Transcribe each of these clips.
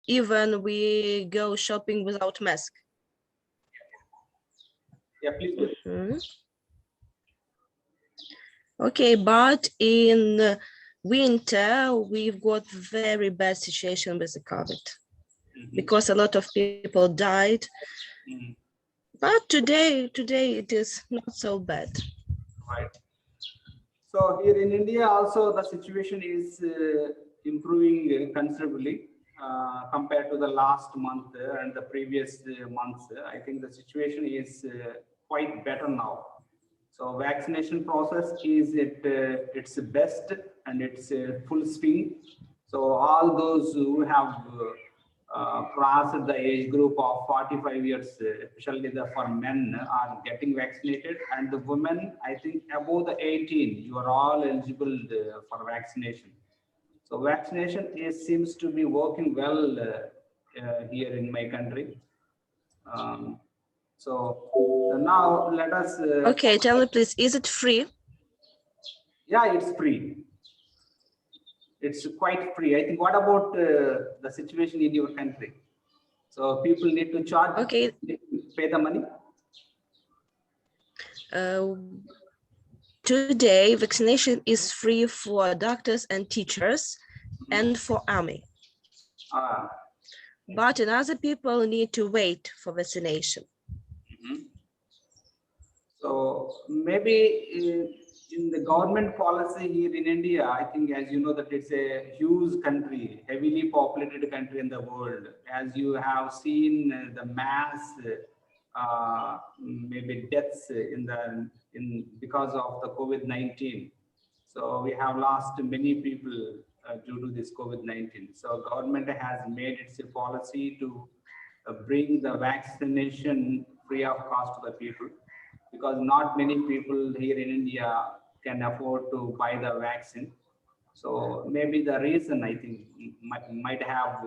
even we go shopping without mask. Yeah, please. Okay, but in winter, we've got very bad situation with the COVID because a lot of people died. But today it is not so bad. Right. So here in India also the situation is improving considerably compared to the last month and the previous months. I think the situation is quite better now. So vaccination process is at its best and it's full swing. So all those who have crossed the age group of 45 years, especially for men, are getting vaccinated, and the women, I think above the 18, you are all eligible for vaccination. So vaccination seems to be working well here in my country. So now let us. Okay, tell me please, is it free? Yeah, it's free. It's quite free. I think. What about the situation in your country? So people need to charge. Okay. Pay the money. Today, vaccination is free for doctors and teachers and for army. But other people need to wait for vaccination. So maybe in the government policy here in India, I think, as you know, that it's a huge country, heavily populated country in the world. As you have seen the mass maybe deaths because of the COVID-19. So we have lost many people due to this COVID-19. So government has made its policy to bring the vaccination free of cost to the people, because not many people here in India can afford to buy the vaccine. So maybe the reason, I think, might have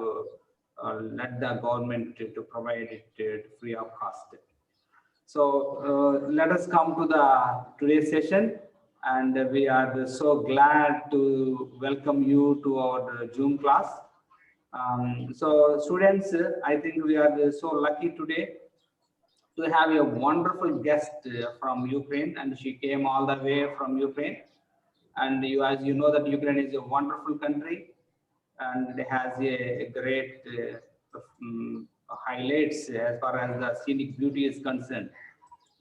led the government to provide it free of cost. So let us come to the today's session, and we are so glad to welcome you to our Zoom class. So students, I think we are so lucky today to have a wonderful guest from Ukraine, and she came all the way from Ukraine. And as you know, that Ukraine is a wonderful country, and it has a great highlights as far as the scenic beauty is concerned.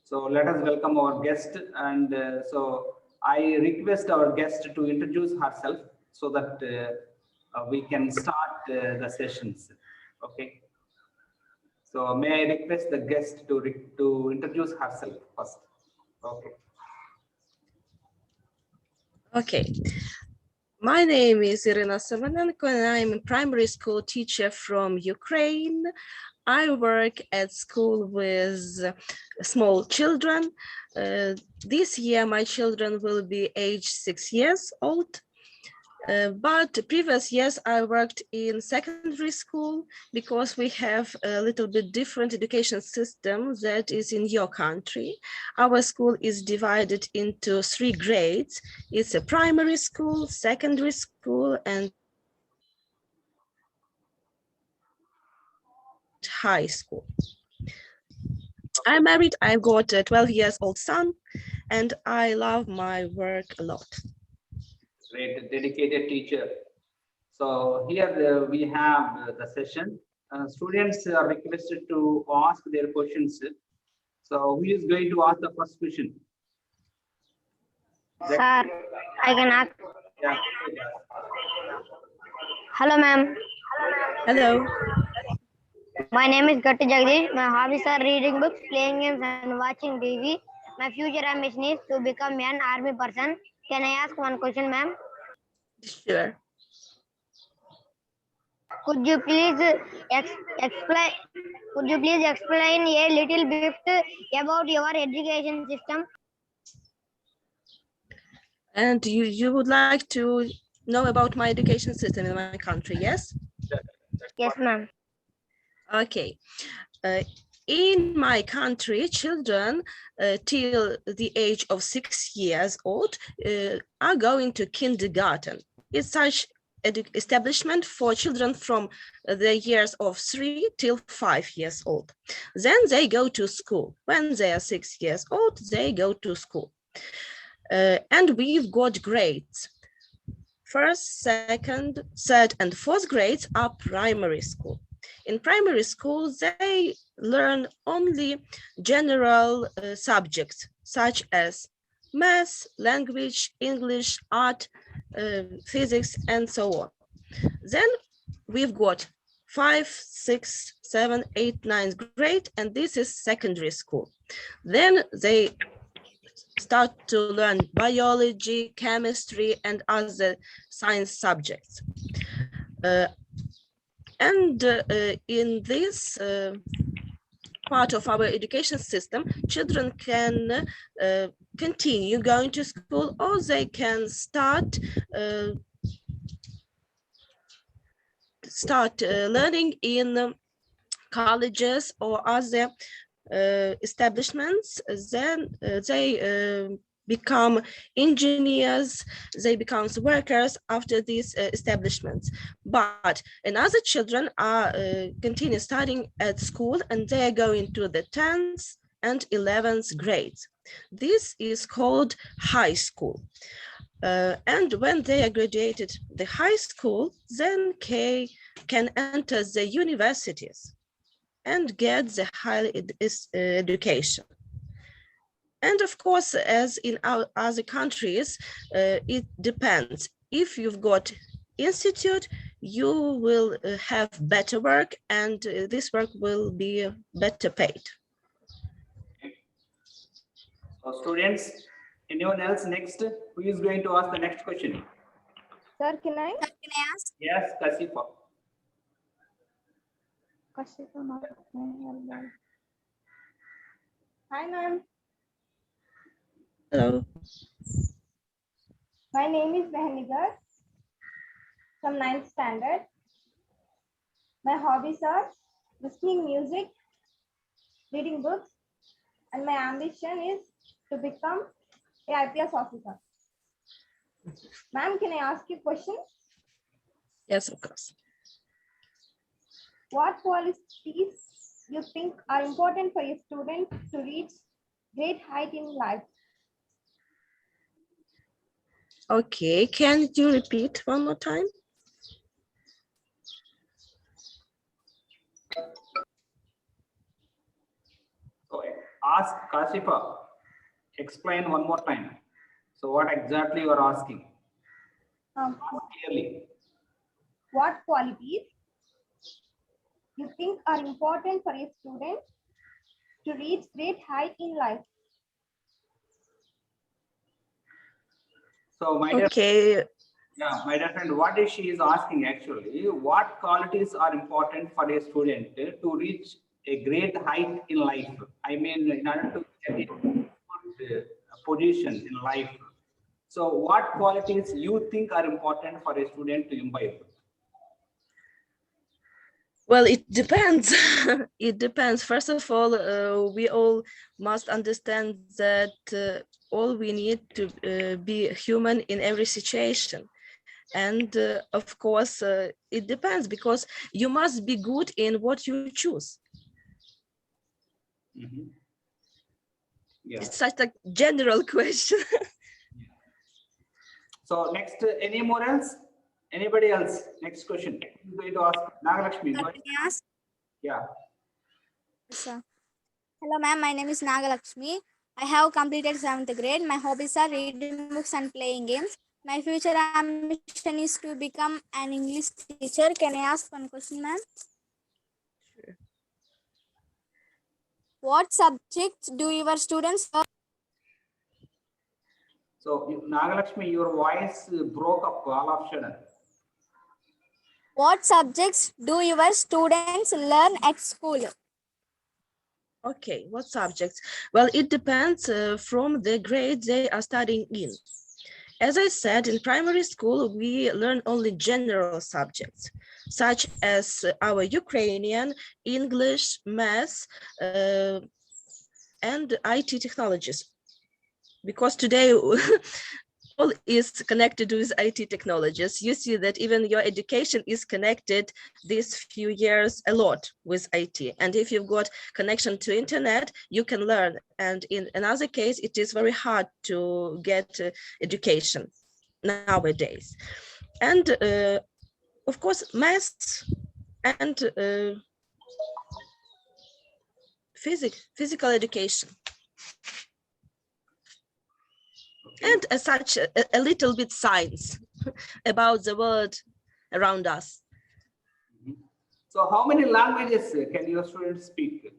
So let us welcome our guest, and so I request our guest to introduce herself so that we can start the sessions. Okay. So may I request the guest to introduce herself first? Okay. Okay. My name is Irina Savanenko, and I'm a primary school teacher from Ukraine. I work at school with small children. This year, my children will be age 6 years old. But previous years I worked in secondary school, because we have a little bit different education system that is in your country. Our school is divided into 3 grades. It's a primary school, secondary school, and high school. I'm married, I've got a 12 years old son, and I love my work a lot. Great, dedicated teacher. So here we have the session. Students are requested to ask their questions. So who is going to ask the first question? Sir, I can ask. Yeah. Hello, ma'am. Hello. My name is Gatti Jagdish. My hobbies are reading books, playing games, and watching TV. My future ambition is to become an army person. Can I ask one question, ma'am? Sure. Could you please explain? Could you please explain a little bit about your education system? And you would like to know about my education system in my country, yes? Yes, ma'am. Okay. In my country, children till the age of 6 years old are going to kindergarten. It's such establishment for children from the years of 3 till 5 years old. Then they go to school. When they are 6 years old, they go to school. And we've got grades. First, second, third, and fourth grades are primary school. In primary school, they learn only general subjects, such as math, language, English, art, physics, and so on. Then we've got 5, 6, 7, 8, 9th grade, and this is secondary school. Then they start to learn biology, chemistry, and other science subjects. In this part of our education system, children can continue going to school, or they can start learning in colleges or other establishments. Then they become engineers, they become workers after these establishments. But another children are continue studying at school, and they are going to the 10th and 11th grades. This is called high school. And when they are graduated the high school, then they can enter the universities and get the higher education. And of course, as in our other countries, it depends. If you've got institute, you will have better work, and this work will be better paid. So students, anyone else next? Who is going to ask the next question? Sir, can I Yes, Kasifa. Hi, ma'am. Hello. My name is Behnigar from 9th standard. My hobbies are listening music, reading books, and my ambition is to become a IPS officer. Ma'am, can I ask you a question? Yes, of course. What qualities you think are important for a student to reach great height in life? Okay, can you repeat one more time? So ask Kasifa, explain one more time. So what exactly you are asking? Clearly. What qualities you think are important for a student to reach great height in life? So my dear, Okay, my dear friend, what is she is asking actually? What qualities are important for a student to reach a great height in life? I mean, in order to get a good position in life. So what qualities you think are important for a student to imbibe? well, it depends. It depends. First of all, we all must understand that all we need to be human in every situation. And of course, it depends, because you must be good in what you choose. Mm-hmm. Yeah. It's such a general question. So next, any more else? Anybody else? Next question. I'm going to ask Nagalakshmi. Can I ask? Yeah. Sir. Hello, ma'am. My name is Nagalakshmi. I have completed 7th grade. My hobbies are reading books and playing games. My future ambition is to become an English teacher. Can I ask one question, ma'am? Sure. What subjects do your students learn? So Nagalakshmi, your voice broke up all of a sudden. What subjects do your students learn at school? Okay, what subjects? Well, it depends from the grade they are studying in. As I said, in primary school, we learn only general subjects, such as our Ukrainian, English, math, and IT technologies. Because today all is connected with IT technologies. You see that even your education is connected these few years a lot with IT. And if you've got connection to internet, you can learn. And in another case, it is very hard to get education nowadays. And of course, maths and physical education. And as such, a little bit science about the world around us. So how many languages can your students speak?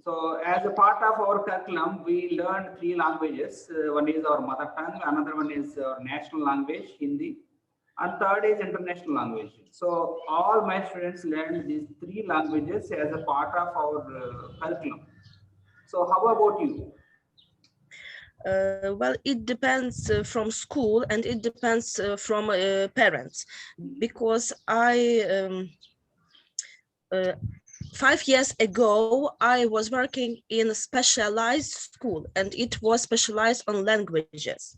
So as a part of our curriculum, we learn 3 languages. One is our mother tongue, another one is our national language, Hindi, and third is international language. So all my students learn these 3 languages as a part of our curriculum. So how about you? Well, it depends from school, and it depends from parents, because I 5 years ago I was working in a specialized school, and it was specialized on languages.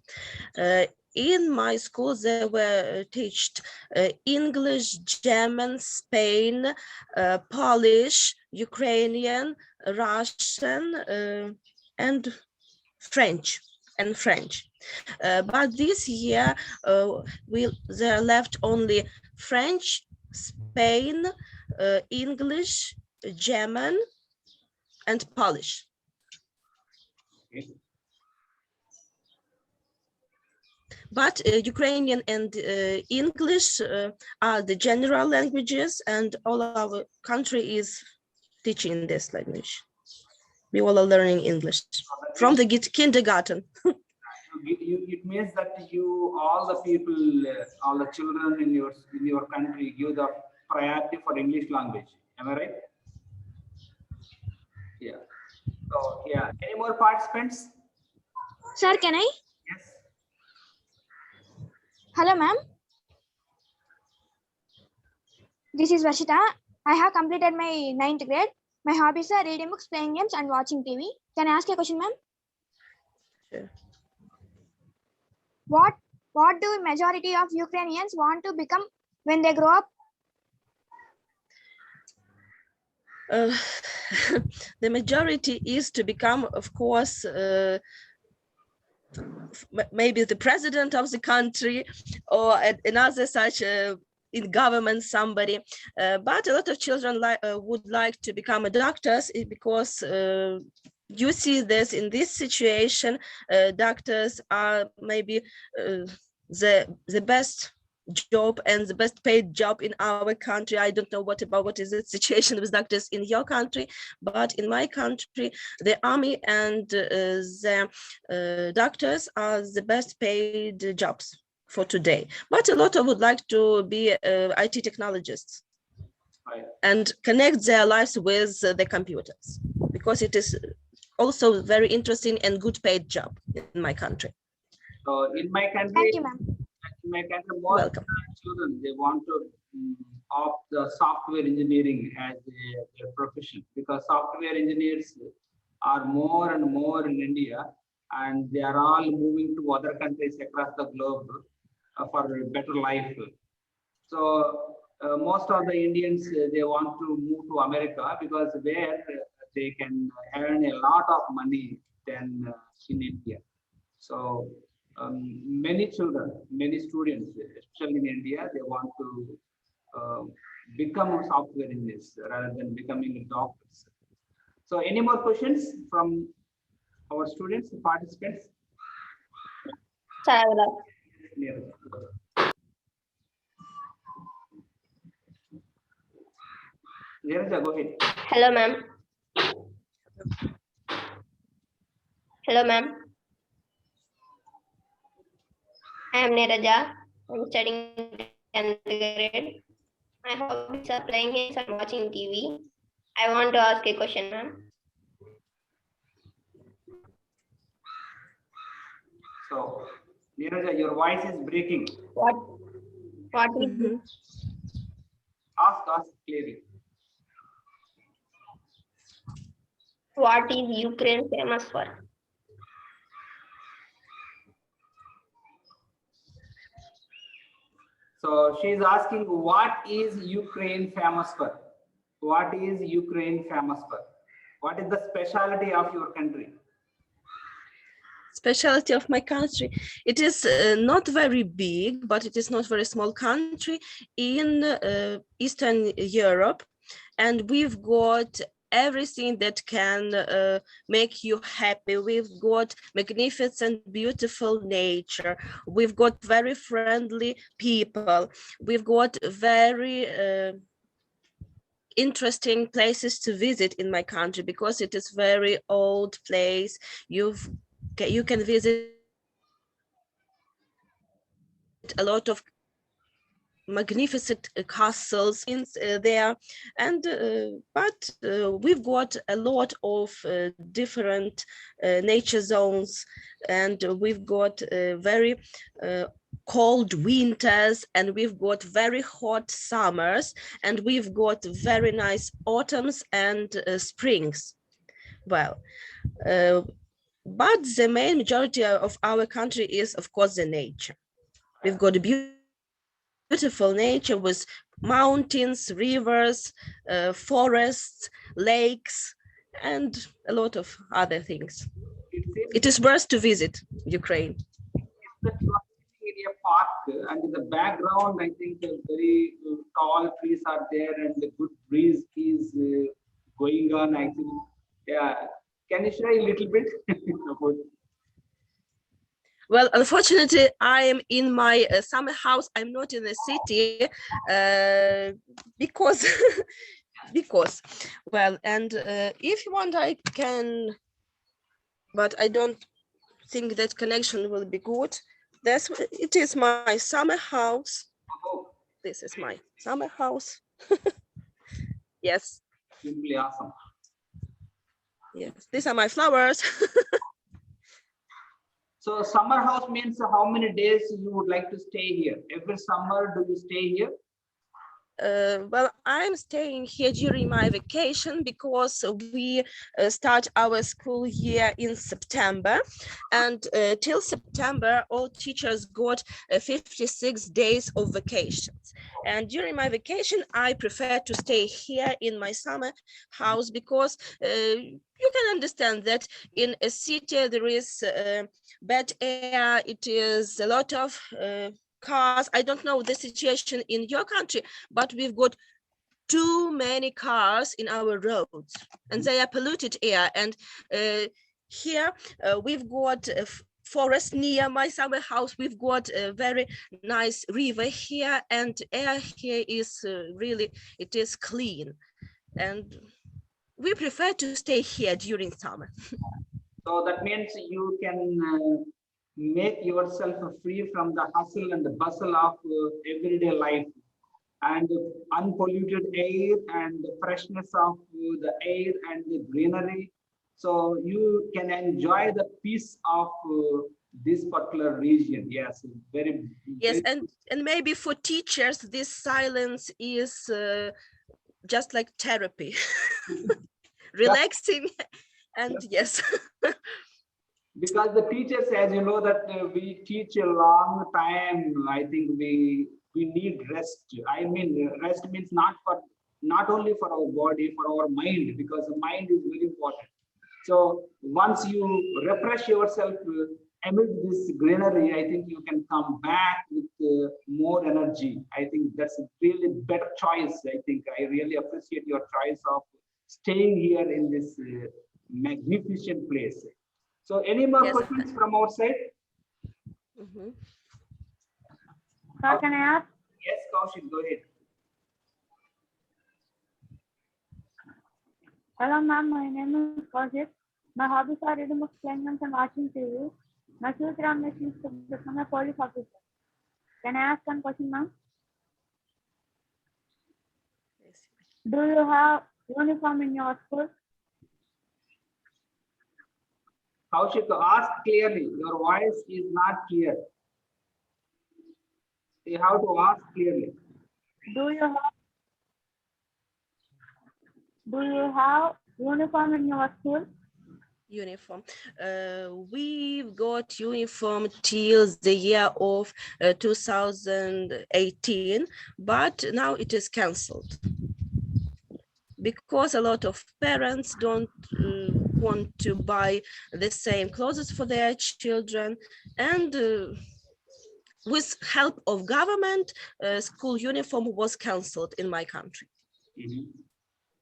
In my school, they were taught English, German, Spain, Polish, Ukrainian, Russian, and French. But this year there left only French, Spain, English, German, and Polish. Okay. But Ukrainian and English are the general languages, and all our country is teaching this language. We all are learning English from the kindergarten. It means that all the people, all the children in your country give the priority for English language. Am I right? Yeah. So yeah, any more participants? Sir, can I? Yes. Hello, ma'am. This is Varshita. I have completed my 9th grade. My hobbies are reading books, playing games, and watching TV. Can I ask you a question, ma'am? Sure. What do majority of Ukrainians want to become when they grow up? The majority is to become, of course, maybe the president of the country, or another such in government, somebody. But a lot of children would like to become a doctors, because you see this in this situation, doctors are maybe the best job and the best paid job in our country. I don't know what is the situation with doctors in your country, but in my country, the army and the doctors are the best paid jobs for today. But a lot of would like to be IT technologists. Right. And connect their lives with the computers, because it is also very interesting and good paid job in my country. So in my country, Thank you, ma'am. Most Welcome. children, they want to opt the software engineering as a profession, because software engineers are more and more in India, and they are all moving to other countries across the globe for a better life. So most of the Indians, they want to move to America, because there they can earn a lot of money than in India. So many children, many students, especially in India, they want to become software engineers rather than becoming doctors. So any more questions from our students, participants? Neeraja, go ahead. Hello, ma'am. Hello, ma'am. I am Neeraja. I'm studying 10th grade. My hobbies are playing games and watching TV. I want to ask a question, ma'am. So, Neeraja, your voice is breaking. What is Ask clearly. what is Ukraine famous for? So she's asking, what is Ukraine famous for? What is Ukraine famous for? What is the specialty of your country? Specialty of my country. It is not very big, but it is not very small country in Eastern Europe. And we've got everything that can make you happy. We've got magnificent, beautiful nature. We've got very friendly people. We've got very interesting places to visit in my country because it is very old place. You can visit a lot of magnificent castles in there, and but we've got a lot of different nature zones, and we've got very cold winters, and we've got very hot summers, and we've got very nice autumns and springs. Well, but the main majority of our country is, of course, the nature. We've got a beautiful nature with mountains, rivers, forests, lakes, and a lot of other things. It is worth to visit Ukraine. The area park, and in the background, I think very tall trees are there, and the good breeze is going on. Actually, yeah. Can you share a little bit about? Well, unfortunately, I am in my summer house. I'm not in the city because because, well, and if you want, I can, but I don't think that connection will be good. It is my summer house. Oh, This is my summer house. Yes. simply awesome. Yes, these are my flowers. So summer house means how many days you would like to stay here? Every summer, do you stay here? Well, I'm staying here during my vacation because we start our school year in September, and till September, all teachers got 56 days of vacations. And during my vacation, I prefer to stay here in my summer house because you can understand that in a city there is bad air, it is a lot of cars. I don't know the situation in your country, but we've got too many cars in our roads, and they are polluted air. And here we've got a forest near my summer house. We've got a very nice river here, and air here is really, it is clean, and we prefer to stay here during summer. So that means you can make yourself free from the hustle and the bustle of everyday life, and unpolluted air and the freshness of the air and the greenery. So you can enjoy the peace of this particular region. Yes, very. Yes, very and maybe for teachers, this silence is just like therapy, relaxing, and yes. because the teachers, as you know, that we teach a long time. I think we need rest. I mean, rest means not only for our body, for our mind, because the mind is very important. So once you refresh yourself amid this greenery, I think you can come back with more energy. I think that's a really better choice. I think I really appreciate your choice of staying here in this magnificent place. So any more Yes. questions from our side? Mhm. Sir, can I ask? Yes, Kaushik, go ahead. Hello, ma'am. My name is Kaushik. My hobbies are reading books, playing games, and watching TV. My future ambition is to become a police officer. Can I ask one question, ma'am? Do you have uniform in your school? Kaushik, ask clearly. Your voice is not clear. You have to ask clearly. Do you have uniform in your school? Uniform. We've got uniform till the year of 2018, but now it is cancelled because a lot of parents don't want to buy the same clothes for their children, and with help of government, school uniform was cancelled in my country.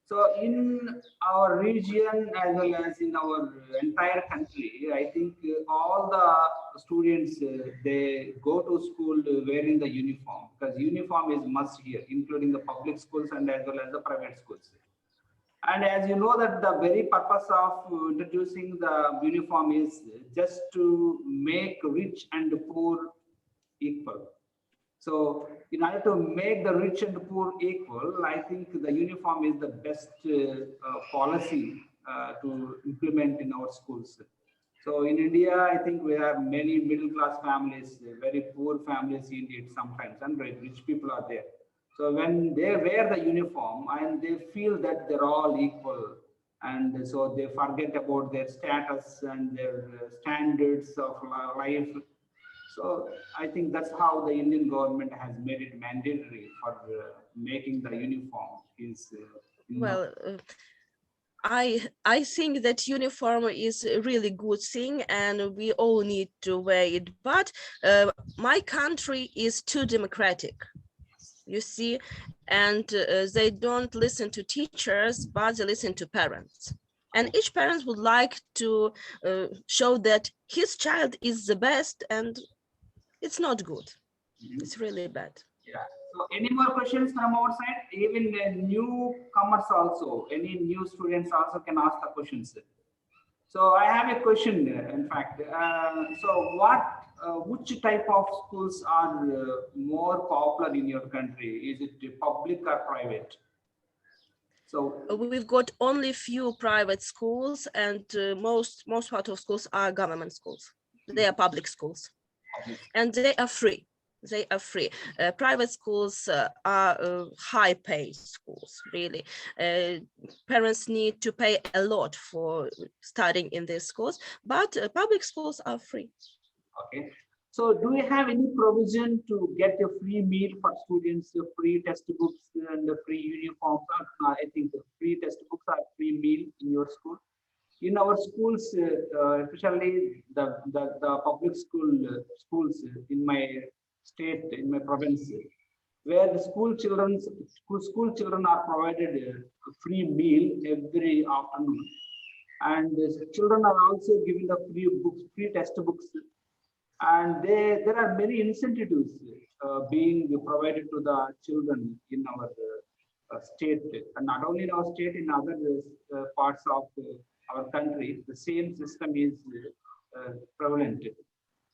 So in our region as well as in our entire country, I think all the students, they go to school wearing the uniform, because uniform is must here, including the public schools and as well as the private schools. And as you know that the very purpose of introducing the uniform is just to make rich and poor equal. So in order to make the rich and poor equal, I think the uniform is the best policy to implement in our schools. So in India, I think we have many middle class families, very poor families indeed sometimes, and very rich people are there. So when they wear the uniform and they feel that they're all equal, and so they forget about their status and their standards of life. So I think that's how the Indian government has made it mandatory for making the uniform is. Well, I think that uniform is a really good thing and we all need to wear it, but my country is too democratic, you see, and they don't listen to teachers, but they listen to parents. And each parent would like to show that his child is the best, and it's not good. It's really bad. Yeah. So any more questions from our side? Even newcomers also, any new students also can ask the questions. So I have a question, in fact. So which type of schools are more popular in your country? Is it public or private? So we've got only few private schools, and most part of schools are government schools. They are public schools, and they are free. They are free. Private schools are high paid schools, really. Parents need to pay a lot for studying in these schools, but public schools are free. Okay. So do you have any provision to get a free meal for students, free textbooks and the free uniforms? I think the free textbooks are free meal in your school. In our schools, especially the public schools in my state, in my province, where the school children are provided a free meal every afternoon, and the children are also given the free books, free textbooks, and there are many incentives being provided to the children in our state, and not only in our state, in other parts of our country, the same system is prevalent.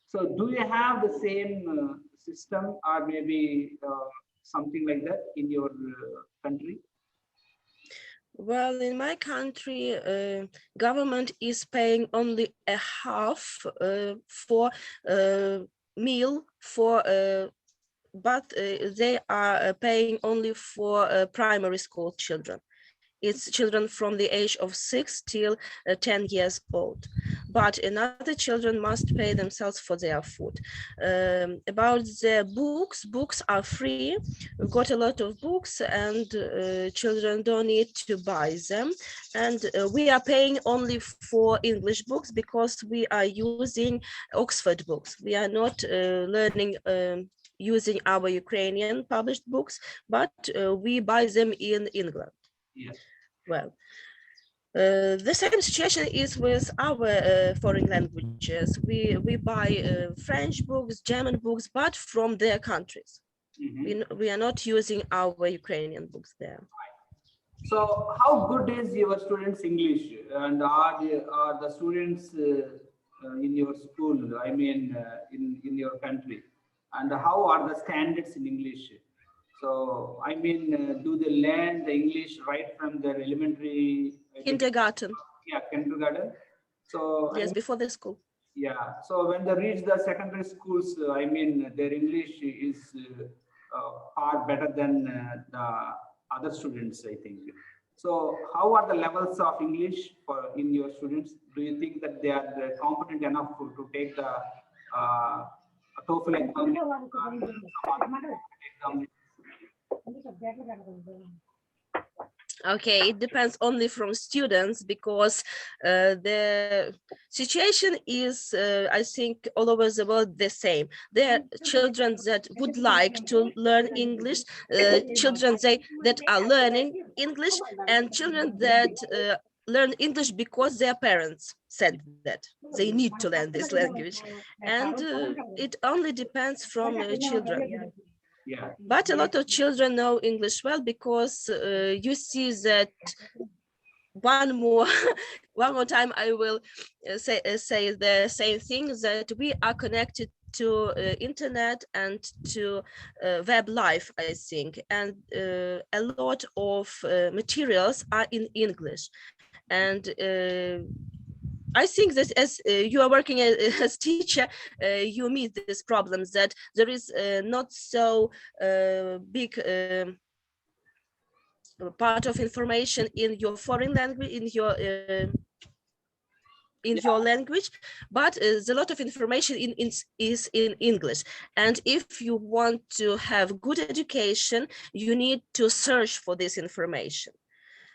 So do you have the same system, or maybe something like that in your country? Well, in my country, government is paying only a half for meal for, but they are paying only for primary school children. It's children from the age of 6 till 10 years old. But another children must pay themselves for their food. About the books are free. We've got a lot of books, and children don't need to buy them. And we are paying only for English books because we are using Oxford books. We are not learning using our Ukrainian published books, but we buy them in England. Yes. Well, the same situation is with our foreign languages. We buy French books, German books, but from their countries. We are not using our Ukrainian books there. So how good is your students' English, and are the students in your school, I mean in your country, and how are the standards in English? So I mean, do they learn the English right from their elementary kindergarten? Yeah, kindergarten. So yes, before the school. Yeah, so when they reach the secondary schools, I mean, their English is far better than the other students, I think. So how are the levels of English in your students? Do you think that they are competent enough to take the TOEFL exam? Okay, it depends only from students, because the situation is, I think, all over the world the same. There are children that would like to learn English, children that are learning English, and children that learn English because their parents said that they need to learn this language. And it only depends from children. Yeah. But a lot of children know English well, because you see that one more time I will say the same thing, that we are connected to internet and to web life, I think, and a lot of materials are in English. And I think that as you are working as teacher, you meet these problems, that there is not so big part of information in your foreign language, in your language, but a lot of information is in English. And if you want to have good education, you need to search for this information.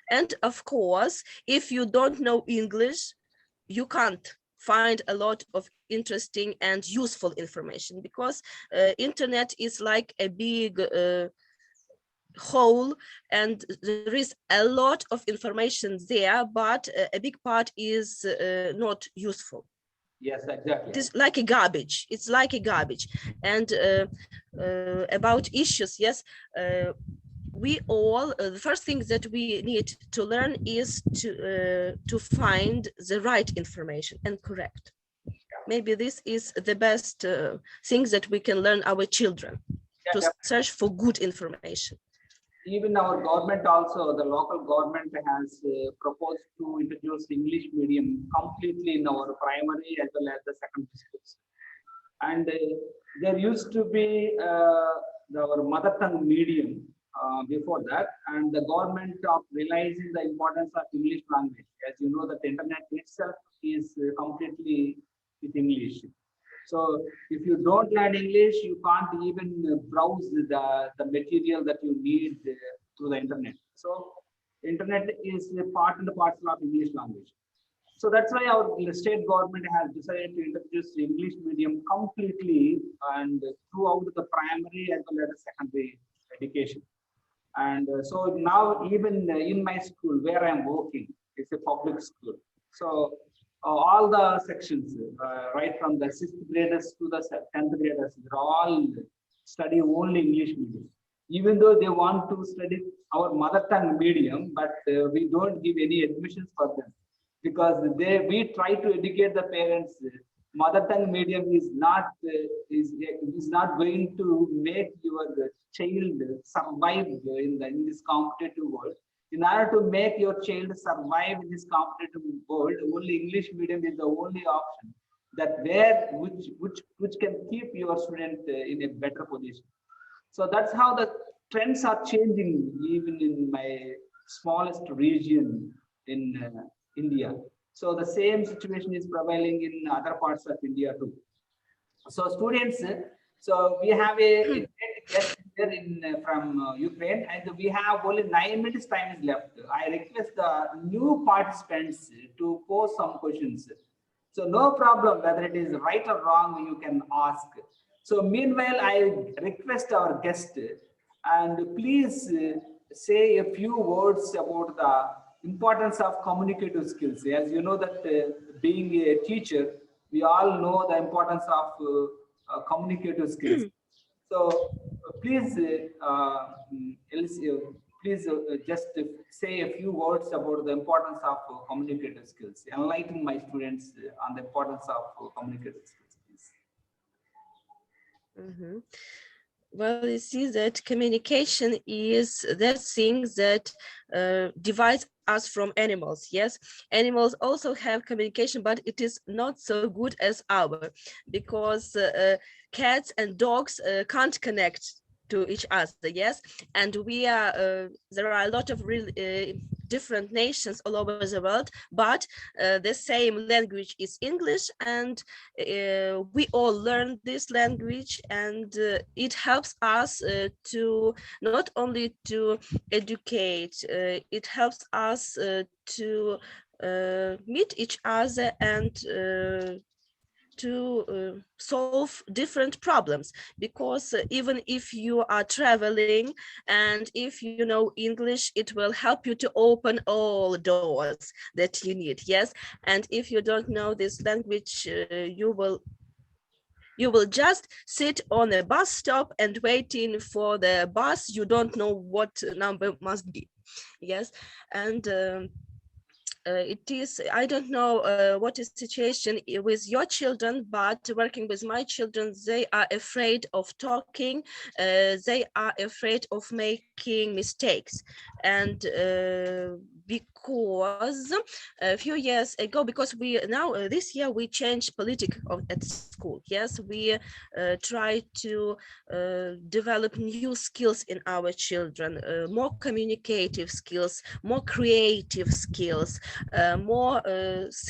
And of course, if you don't know English, you can't find a lot of interesting and useful information, because internet is like a big whole, and there is a lot of information there, but a big part is not useful. Yes, exactly. It is like a garbage. It's like a garbage. And about issues, yes, we all, the first thing that we need to learn is to find the right information and correct. Maybe this is the best thing that we can learn our children, to search for good information. Even our government also, the local government has proposed to introduce English medium completely in our primary as well as the secondary schools. And there used to be our mother tongue medium before that, and the government of realizing the importance of English language. As you know, that the internet itself is completely with English. So if you don't learn English, you can't even browse the material that you need through the internet. So internet is a part and parcel of English language. So that's why our state government has decided to introduce English medium completely and throughout the primary as well as the secondary education. And so now even in my school where I'm working, it's a public school. So all the sections, right from the 6th graders to the 10th graders, they're all study only English medium. Even though they want to study our mother tongue medium, but we don't give any admissions for them, because we try to educate the parents. Mother tongue medium is not going to make your child survive in this competitive world. In order to make your child survive in this competitive world, only English medium is the only option which can keep your student in a better position. So that's how the trends are changing, even in my smallest region in India. So the same situation is prevailing in other parts of India too. So students, so we have a guest here from Ukraine, and we have only 9 minutes time is left. I request the new participants to pose some questions. So no problem whether it is right or wrong, you can ask. So meanwhile, I request our guest, and please say a few words about the importance of communicative skills. As you know that being a teacher, we all know the importance of communicative skills. So please, just say a few words about the importance of communicative skills. Enlighten my students on the importance of communicative skills, please. Mm-hmm. Well, you see that communication is that thing that divides us from animals. Yes, animals also have communication, but it is not so good as our, because cats and dogs can't connect to each other. Yes, and we are there are a lot of different nations all over the world, but the same language is English, and we all learn this language, and it helps us to not only to educate, it helps us to meet each other and to solve different problems, because even if you are traveling and if you know English, it will help you to open all doors that you need. Yes, and if you don't know this language, you will just sit on a bus stop and waiting for the bus. You don't know what number must be. Yes, and it is, I don't know what is situation with your children, but working with my children, they are afraid of talking, they are afraid of making mistakes. And because a few years ago, because we now this year we changed at school. Yes, we try to develop new skills in our children, more communicative skills, more creative skills, more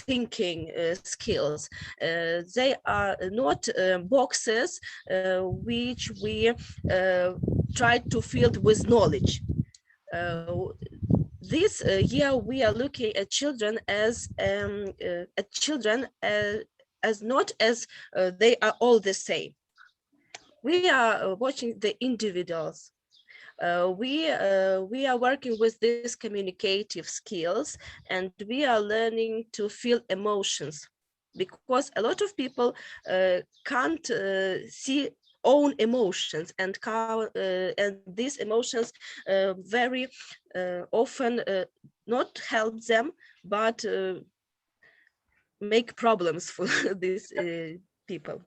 thinking skills. They are not boxes which we try to fill with knowledge. This year we are looking at children as not as they are all the same. We are watching the individuals. We are working with these communicative skills, and we are learning to feel emotions, because a lot of people can't see own emotions, and these emotions very often not help them, but make problems for these people.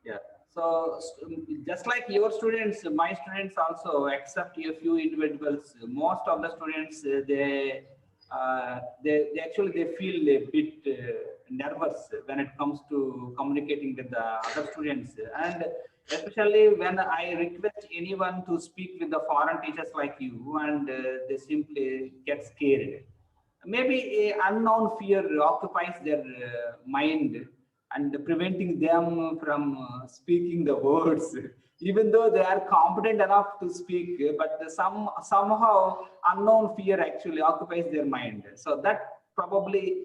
Yeah. So just like your students, my students also, except a few individuals, most of the students, they actually they feel a bit nervous when it comes to communicating with the other students, and especially when I request anyone to speak with the foreign teachers like you, and they simply get scared. Maybe a unknown fear occupies their mind and preventing them from speaking the words, even though they are competent enough to speak, but somehow unknown fear actually occupies their mind. So that probably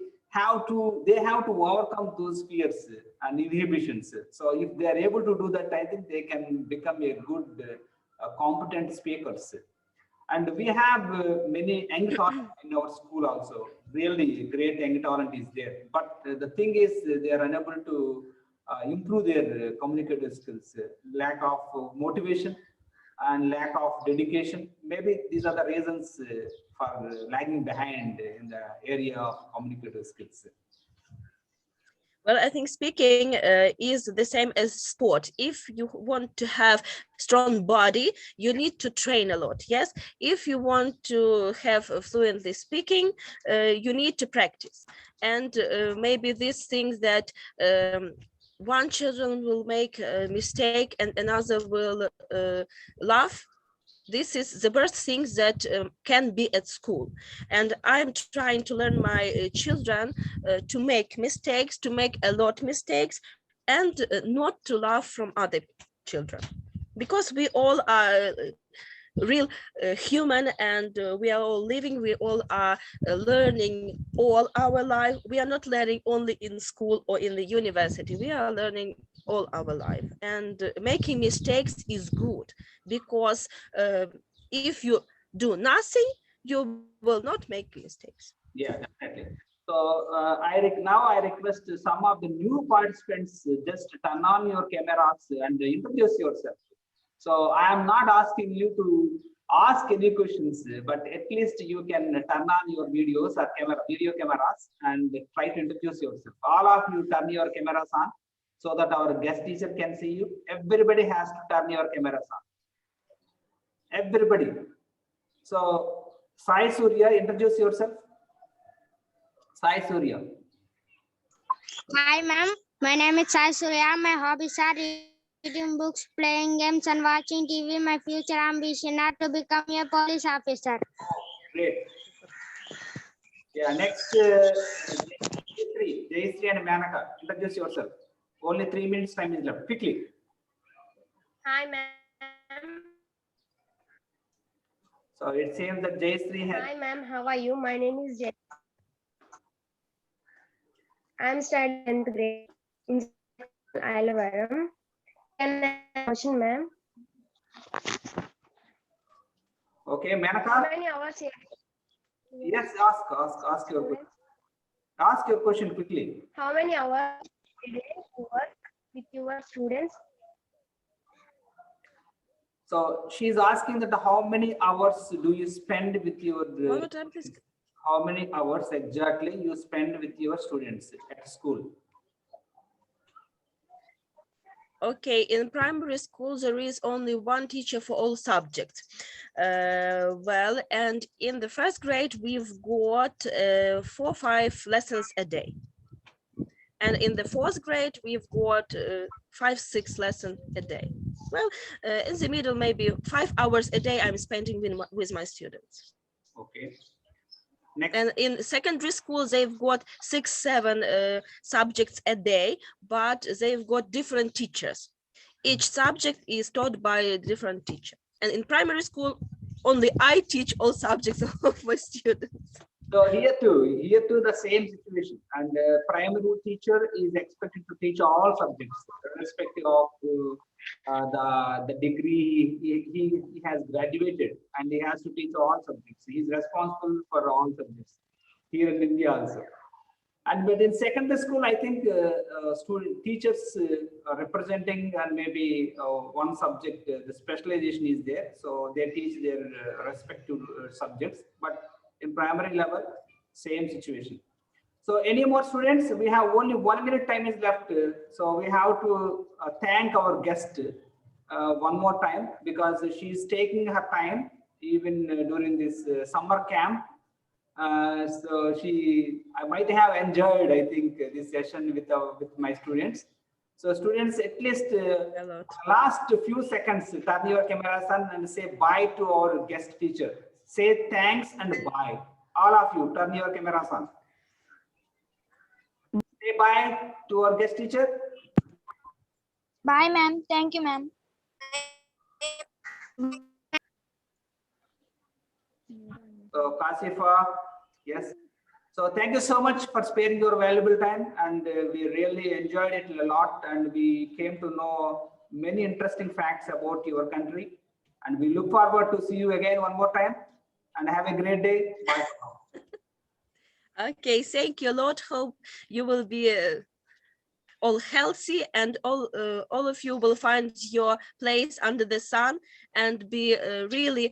they have to overcome those fears and inhibitions. So if they are able to do that, I think they can become a good competent speakers. And we have many young talent in our school also. Really great young talent is there. But the thing is, they are unable to improve their communicative skills. Lack of motivation and lack of dedication. Maybe these are the reasons for lagging behind in the area of communicative skills. Well, I think speaking is the same as sport. If you want to have strong body, you need to train a lot. Yes. If you want to have fluently speaking, you need to practice. And maybe these things that one children will make a mistake and another will laugh. This is the worst thing that can be at school. And I'm trying to learn my children to make mistakes, to make a lot of mistakes, and not to laugh from other children, because we all are real human, and we are all living, we all are learning all our life. We are not learning only in school or in the university, we are learning all our life, and making mistakes is good, because if you do nothing, you will not make mistakes. Yeah, definitely. So now I request some of the new participants, just turn on your cameras and introduce yourself. So I am not asking you to ask any questions, but at least you can turn on your videos or video cameras and try to introduce yourself. All of you turn your cameras on so that our guest teacher can see you. Everybody has to turn your cameras on. Everybody. So Sai Surya, introduce yourself. Sai Surya. Hi, ma'am. My name is Sai Surya. My hobbies are reading books, playing games, and watching TV. My future ambition is to become a police officer. Great. Yeah, next, Jayashree and Manaka, introduce yourself. Only 3 minutes time is left. Quickly. Hi, ma'am. So it seems that Jayashree has. Hi, ma'am. How are you? My name is Jay. I'm studying 10th grade in Alavaram. Can I ask a question, ma'am? Okay, How Manaka. many hours here? Yes, ask your question. Ask your question quickly. How many hours a day you work with your students? So she's asking that how many hours do you spend with your One more time, please. how many hours exactly you spend with your students at school? Okay, in primary school, there is only one teacher for all subjects. Well, and in the first grade, we've got 4 or 5 lessons a day. And in the fourth grade, we've got 5, 6 lessons a day. Well, in the middle, maybe 5 hours a day I'm spending with my students. Okay. Next. And in secondary school, they've got 6, 7 subjects a day, but they've got different teachers. Each subject is taught by a different teacher. And in primary school, only I teach all subjects of my students. So here too the same situation, and primary teacher is expected to teach all subjects, irrespective of the degree he has graduated, and he has to teach all subjects. He is responsible for all subjects here in India also. And but in secondary school, I think student teachers are representing and maybe one subject, the specialization is there, so they teach their respective subjects. But in primary level, same situation. So any more students? We have only 1 minute time is left, so we have to thank our guest one more time, because she is taking her time even during this summer camp. So I might have enjoyed, I think, this session with my students. So students, at least last few seconds, turn your cameras on and say bye to our guest teacher. Say thanks and bye. All of you, turn your cameras on. Say bye to our guest teacher. Bye, ma'am. Thank you, ma'am. So Kasifa, yes. So thank you so much for sparing your valuable time, and we really enjoyed it a lot, and we came to know many interesting facts about your country, and we look forward to see you again one more time, and have a great day. Bye for now. Okay, thank you a lot. Hope you will be all healthy, and all of you will find your place under the sun and be really